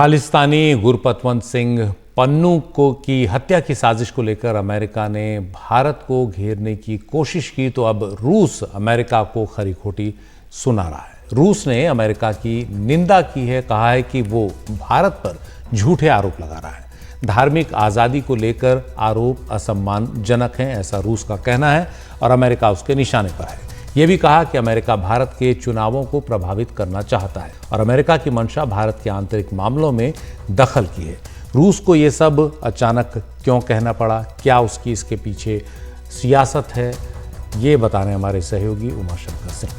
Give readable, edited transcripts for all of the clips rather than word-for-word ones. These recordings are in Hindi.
खालिस्तानी गुरपतवंत सिंह पन्नू को की हत्या की साजिश को लेकर अमेरिका ने भारत को घेरने की कोशिश की तो अब रूस अमेरिका को खरी खोटी सुना रहा है। रूस ने अमेरिका की निंदा की है, कहा है कि वो भारत पर झूठे आरोप लगा रहा है। धार्मिक आज़ादी को लेकर आरोप असम्मानजनक हैं, ऐसा रूस का कहना है और अमेरिका उसके निशाने पर है। यह भी कहा कि अमेरिका भारत के चुनावों को प्रभावित करना चाहता है और अमेरिका की मंशा भारत के आंतरिक मामलों में दखल की है। रूस को यह सब अचानक क्यों कहना पड़ा, क्या उसकी इसके पीछे सियासत है, ये बता रहे हमारे सहयोगी उमाशंकर सिंह।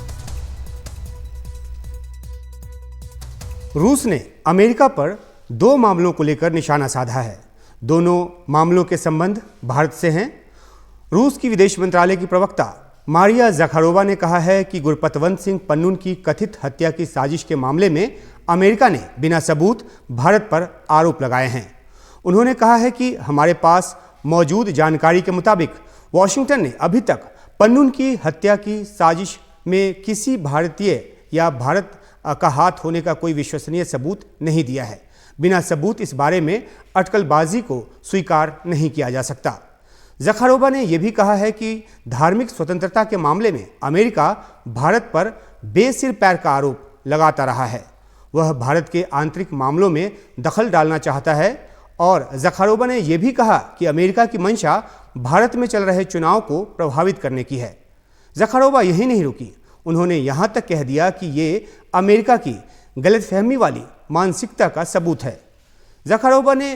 रूस ने अमेरिका पर दो मामलों को लेकर निशाना साधा है। दोनों मामलों के संबंध भारत से हैं। रूस की विदेश मंत्रालय की प्रवक्ता मारिया ज़खारोवा ने कहा है कि गुरपतवंत सिंह पन्नून की कथित हत्या की साजिश के मामले में अमेरिका ने बिना सबूत भारत पर आरोप लगाए हैं। उन्होंने कहा है कि हमारे पास मौजूद जानकारी के मुताबिक वॉशिंगटन ने अभी तक पन्नून की हत्या की साजिश में किसी भारतीय या भारत का हाथ होने का कोई विश्वसनीय सबूत नहीं दिया है। बिना सबूत इस बारे में अटकलबाजी को स्वीकार नहीं किया जा सकता। ज़खारोवा ने यह भी कहा है कि धार्मिक स्वतंत्रता के मामले में अमेरिका भारत पर बेसिर पैर का आरोप लगाता रहा है। वह भारत के आंतरिक मामलों में दखल डालना चाहता है और ज़खारोवा ने यह भी कहा कि अमेरिका की मंशा भारत में चल रहे चुनाव को प्रभावित करने की है। ज़खारोवा यही नहीं रुकी, उन्होंने यहां तक कह दिया कि ये अमेरिका की गलतफहमी वाली मानसिकता का सबूत है। ज़खारोवा ने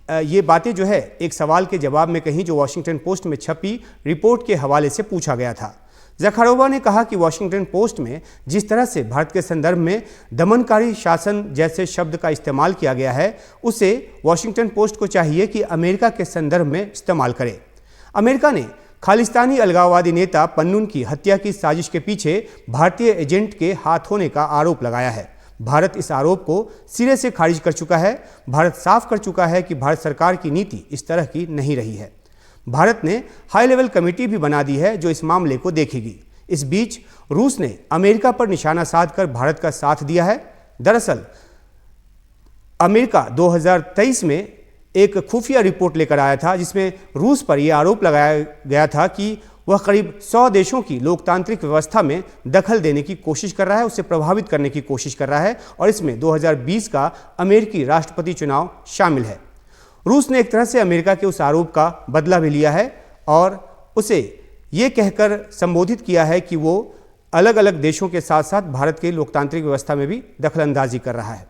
ये बातें जो है एक सवाल के जवाब में कहीं जो वॉशिंगटन पोस्ट में छपी रिपोर्ट के हवाले से पूछा गया था। ज़खारोवा ने कहा कि वॉशिंगटन पोस्ट में जिस तरह से भारत के संदर्भ में दमनकारी शासन जैसे शब्द का इस्तेमाल किया गया है, उसे वॉशिंगटन पोस्ट को चाहिए कि अमेरिका के संदर्भ में इस्तेमाल करे। अमेरिका ने खालिस्तानी अलगाववादी नेता पन्नून की हत्या की साजिश के पीछे भारतीय एजेंट के हाथ होने का आरोप लगाया है। भारत इस आरोप को सिरे से खारिज कर चुका है। भारत साफ कर चुका है कि भारत सरकार की नीति इस तरह की नहीं रही है। भारत ने हाई लेवल कमेटी भी बना दी है जो इस मामले को देखेगी। इस बीच रूस ने अमेरिका पर निशाना साधकर भारत का साथ दिया है। दरअसल अमेरिका 2023 में एक खुफिया रिपोर्ट लेकर आया था जिसमें रूस पर यह आरोप लगाया गया था कि वह करीब 100 देशों की लोकतांत्रिक व्यवस्था में दखल देने की कोशिश कर रहा है, उसे प्रभावित करने की कोशिश कर रहा है और इसमें 2020 का अमेरिकी राष्ट्रपति चुनाव शामिल है। रूस ने एक तरह से अमेरिका के उस आरोप का बदला भी लिया है और उसे ये कहकर संबोधित किया है कि वो अलग अलग देशों के साथ साथ भारत की लोकतांत्रिक व्यवस्था में भी दखलंदाजी कर रहा है।